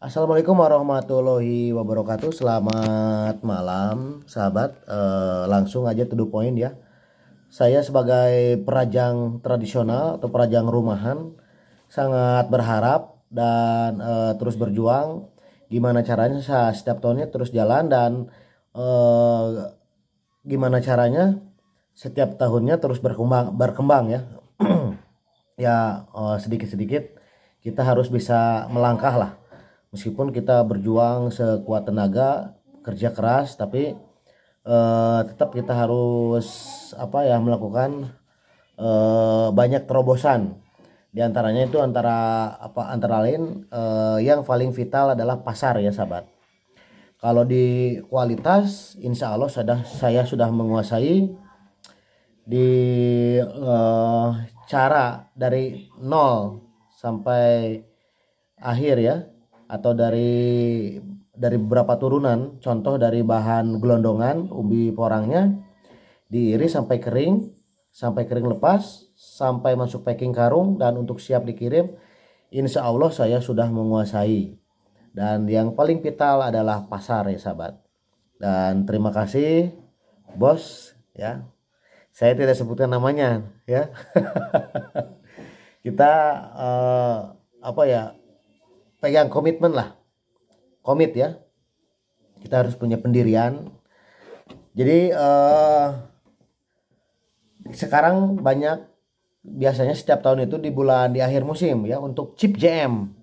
Assalamualaikum warahmatullahi wabarakatuh. Selamat malam, sahabat. Langsung aja to the point ya. Saya sebagai perajang tradisional atau perajang rumahan sangat berharap dan terus berjuang. Gimana caranya setiap tahunnya terus jalan dan eh, gimana caranya setiap tahunnya terus berkembang ya. Ya sedikit-sedikit kita harus bisa melangkah lah. Meskipun kita berjuang sekuat tenaga, kerja keras, tapi tetap kita harus melakukan banyak terobosan. Di antaranya itu antara lain yang paling vital adalah pasar ya sahabat. Kalau di kualitas, insya Allah saya sudah menguasai di eh, cara dari nol sampai akhir ya, atau dari beberapa turunan. Contoh dari bahan gelondongan umbi porangnya diiris sampai kering lepas, sampai masuk packing karung dan untuk siap dikirim. Insya Allah saya sudah menguasai. Dan yang paling vital adalah pasar ya sahabat. Dan terima kasih bos ya. Saya tidak sebutkan namanya ya. Kita eh, apa ya pegang komitmen lah, komit ya. Kita harus punya pendirian. Jadi sekarang banyak, biasanya setiap tahun itu di akhir musim ya untuk chip JM.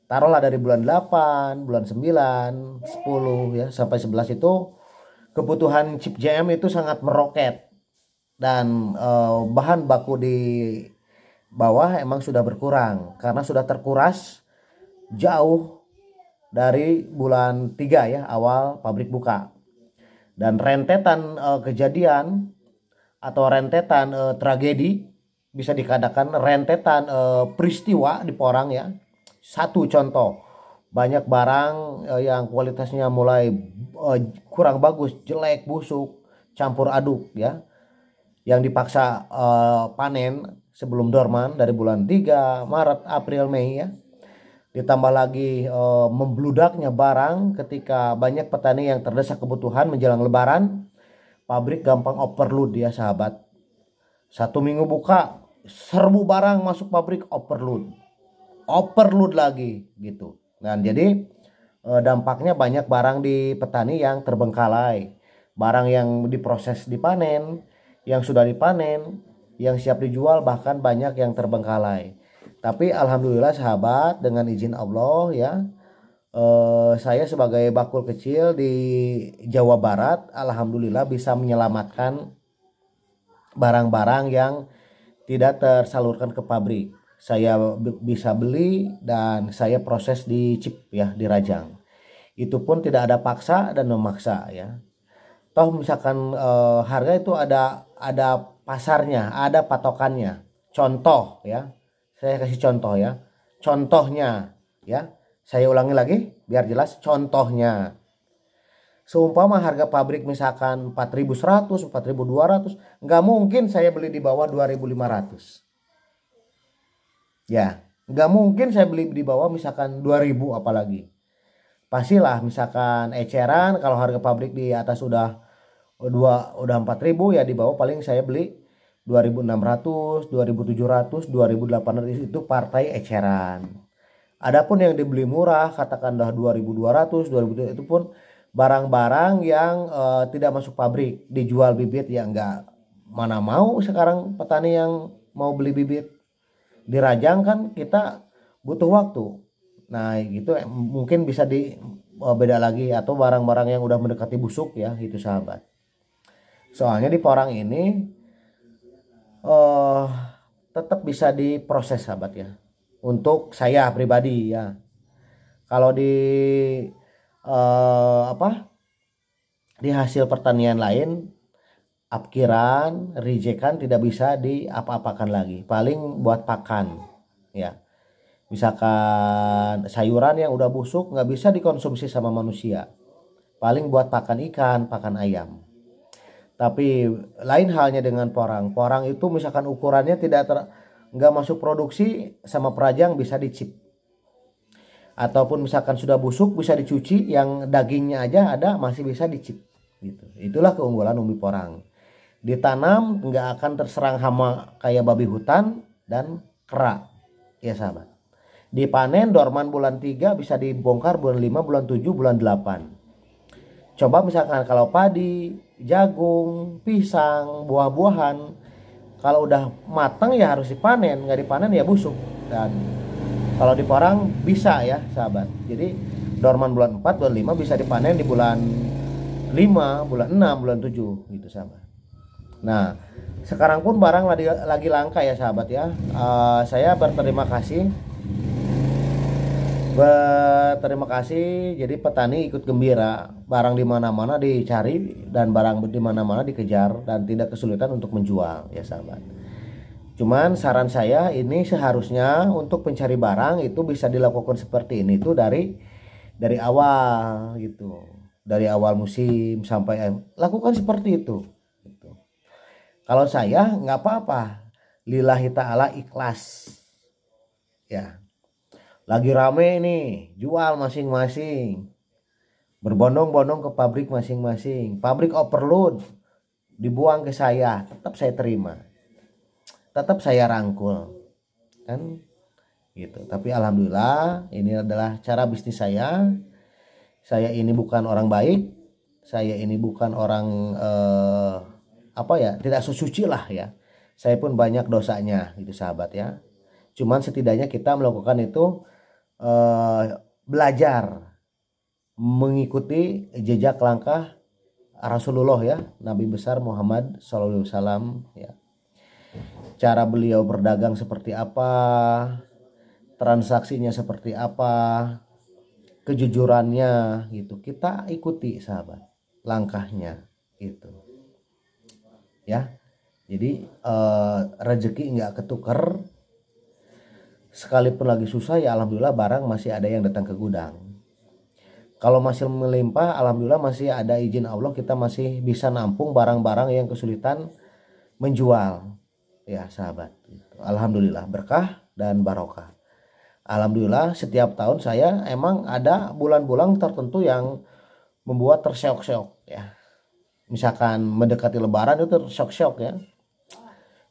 Taruhlah dari bulan 8, bulan 9, 10 ya sampai 11 itu kebutuhan chip JM itu sangat meroket dan bahan baku di bawah emang sudah berkurang karena sudah terkuras jauh dari bulan 3 ya, awal pabrik buka. Dan rentetan kejadian atau rentetan tragedi, bisa dikatakan rentetan peristiwa di Porang ya. Satu contoh, banyak barang yang kualitasnya mulai kurang bagus, jelek, busuk, campur aduk ya, yang dipaksa panen sebelum dorman dari bulan 3, Maret, April, Mei ya. Ditambah lagi membludaknya barang ketika banyak petani yang terdesak kebutuhan menjelang lebaran. Pabrik gampang overload ya sahabat. Satu minggu buka, serbu barang masuk pabrik, overload. Overload lagi gitu. Dan jadi dampaknya banyak barang di petani yang terbengkalai. Barang yang diproses dipanen, yang sudah dipanen, yang siap dijual, bahkan banyak yang terbengkalai. Tapi alhamdulillah sahabat, dengan izin Allah ya, saya sebagai bakul kecil di Jawa Barat alhamdulillah bisa menyelamatkan barang-barang yang tidak tersalurkan ke pabrik. Saya bisa beli dan saya proses di chip ya, di Rajang. Itu pun tidak ada paksa dan memaksa ya. Toh misalkan harga itu ada pasarnya, ada patokannya. Contoh ya. Saya kasih contoh ya. Contohnya ya. Saya ulangi lagi biar jelas. Contohnya, seumpama harga pabrik misalkan 4.100, 4.200, nggak mungkin saya beli di bawah 2.500. Ya, nggak mungkin saya beli di bawah misalkan 2.000 apalagi. Pastilah misalkan eceran kalau harga pabrik di atas udah 4.000 ya, di bawah paling saya beli 2.600, 2.700, 2.800 itu partai eceran. Adapun yang dibeli murah katakanlah 2.200, 2.000 itu pun barang-barang yang tidak masuk pabrik, dijual bibit ya enggak. Mana mau sekarang petani yang mau beli bibit. Dirajang kan kita butuh waktu. Nah, gitu mungkin bisa di beda lagi, atau barang-barang yang udah mendekati busuk ya, itu sahabat. Soalnya di porang ini eh tetap bisa diproses sahabat ya. Untuk saya pribadi ya. Kalau di eh, apa di hasil pertanian lain, apkiran, rijekan tidak bisa diapa-apakan lagi. Paling buat pakan ya. Misalkan sayuran yang udah busuk nggak bisa dikonsumsi sama manusia. Paling buat pakan ikan, pakan ayam. Tapi lain halnya dengan porang. Porang itu misalkan ukurannya nggak masuk produksi, sama perajang bisa dicip. ataupun misalkan sudah busuk bisa dicuci, yang dagingnya aja ada masih bisa dicip gitu. Itulah keunggulan umbi porang. Ditanam nggak akan terserang hama kayak babi hutan dan kera ya sahabat. Dipanen dorman bulan 3, bisa dibongkar bulan 5, bulan 7, bulan 8. Coba misalkan kalau padi, jagung, pisang, buah-buahan, kalau udah matang ya harus dipanen, nggak dipanen ya busuk. Dan kalau di porang bisa ya sahabat. Jadi dorman bulan 4, bulan 5 bisa dipanen di bulan 5, bulan 6, bulan 7 gitu sahabat. Nah, sekarang pun barang lagi langka ya sahabat ya. Saya berterima kasih. Jadi petani ikut gembira, barang di mana-mana dicari dan barang di mana-mana dikejar dan tidak kesulitan untuk menjual ya sahabat. Cuman saran saya ini seharusnya untuk pencari barang itu bisa dilakukan seperti ini tuh dari awal gitu. Dari awal musim sampai lakukan seperti itu gitu. Kalau saya nggak apa-apa, lillahi ta'ala ikhlas ya. Lagi rame nih, jual masing-masing, berbondong-bondong ke pabrik masing-masing, pabrik overload dibuang ke saya, tetap saya terima, tetap saya rangkul kan gitu. Tapi alhamdulillah ini adalah cara bisnis saya. Saya ini bukan orang baik, saya ini bukan orang tidak sesuci lah ya. Saya pun banyak dosanya gitu sahabat ya. Cuman setidaknya kita melakukan itu belajar mengikuti jejak langkah Rasulullah ya, Nabi besar Muhammad SAW ya. Cara beliau berdagang seperti apa, transaksinya seperti apa, kejujurannya gitu. Kita ikuti sahabat langkahnya gitu ya. Jadi rezeki nggak ketuker, sekalipun lagi susah ya alhamdulillah barang masih ada yang datang ke gudang. Kalau masih melimpah alhamdulillah masih ada izin Allah, kita masih bisa nampung barang-barang yang kesulitan menjual ya sahabat. Alhamdulillah berkah dan barokah. Alhamdulillah setiap tahun saya emang ada bulan-bulan tertentu yang membuat terseok-seok ya. Misalkan mendekati lebaran itu terseok-seok ya.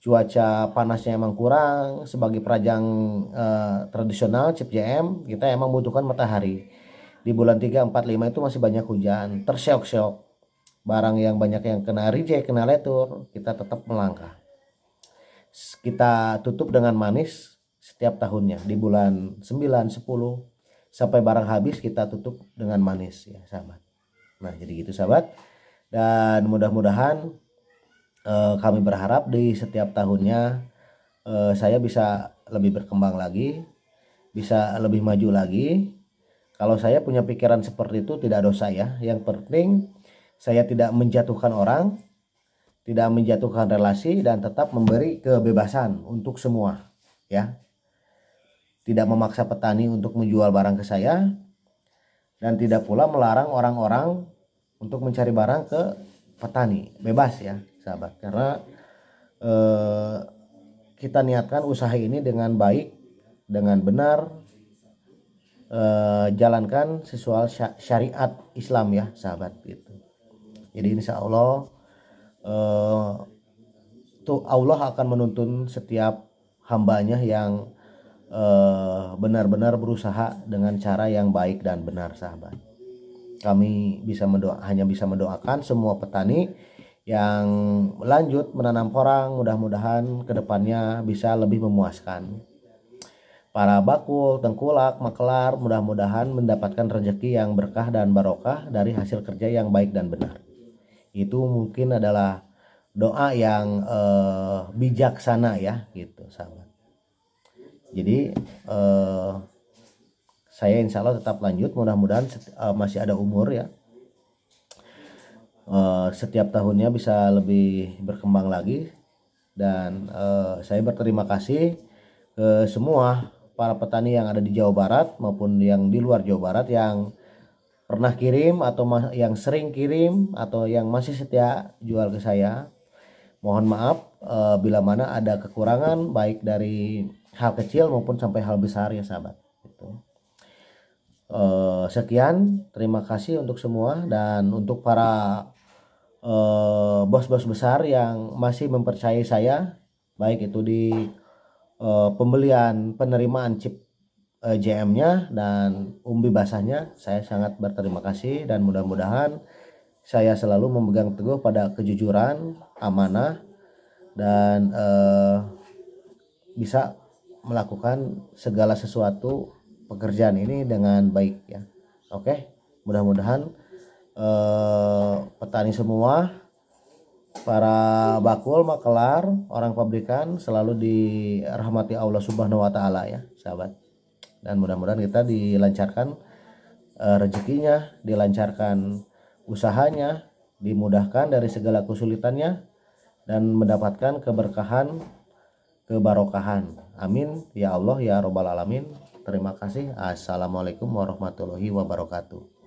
Cuaca panasnya emang kurang, sebagai perajang tradisional CIP JM kita emang membutuhkan matahari. Di bulan 3, 4, 5 itu masih banyak hujan, terseok-seok. Barang yang banyak yang kena reject, kena letur, kita tetap melangkah. Kita tutup dengan manis setiap tahunnya. Di bulan 9, 10 sampai barang habis kita tutup dengan manis ya sahabat. Nah jadi gitu sahabat. Dan mudah-mudahan kami berharap di setiap tahunnya saya bisa lebih berkembang lagi, bisa lebih maju lagi. Kalau saya punya pikiran seperti itu tidak dosa ya. Yang penting saya tidak menjatuhkan orang, tidak menjatuhkan relasi, dan tetap memberi kebebasan untuk semua ya. Tidak memaksa petani untuk menjual barang ke saya, dan tidak pula melarang orang-orang untuk mencari barang ke petani. Bebas ya sahabat, karena kita niatkan usaha ini dengan baik, dengan benar, jalankan sesuai syariat Islam ya sahabat gitu. Jadi insya Allah Allah akan menuntun setiap hambanya yang benar-benar berusaha dengan cara yang baik dan benar sahabat. Kami hanya bisa mendoakan semua petani yang lanjut menanam porang, mudah-mudahan kedepannya bisa lebih memuaskan. Para bakul, tengkulak, makelar mudah-mudahan mendapatkan rezeki yang berkah dan barokah dari hasil kerja yang baik dan benar. Itu mungkin adalah doa yang bijaksana ya gitu sahabat. Jadi saya insya Allah tetap lanjut, mudah-mudahan masih ada umur ya. Setiap tahunnya bisa lebih berkembang lagi. Dan saya berterima kasih ke semua para petani yang ada di Jawa Barat maupun yang di luar Jawa Barat yang pernah kirim atau yang sering kirim atau yang masih setia jual ke saya. Mohon maaf bila mana ada kekurangan baik dari hal kecil maupun sampai hal besar ya sahabat. Gitu. Sekian, terima kasih untuk semua, dan untuk para bos-bos besar yang masih mempercayai saya, baik itu di pembelian penerimaan chip JM-nya dan umbi basahnya, saya sangat berterima kasih, dan mudah-mudahan saya selalu memegang teguh pada kejujuran, amanah, dan bisa melakukan segala sesuatu pekerjaan ini dengan baik ya. Oke, mudah-mudahan petani semua, para bakul, makelar, orang pabrikan selalu dirahmati Allah Subhanahu wa taala ya, sahabat. Dan mudah-mudahan kita dilancarkan rezekinya, dilancarkan usahanya, dimudahkan dari segala kesulitannya, dan mendapatkan keberkahan, kebarokahan. Amin ya Allah ya robbal alamin. Terima kasih. Assalamualaikum warahmatullahi wabarakatuh.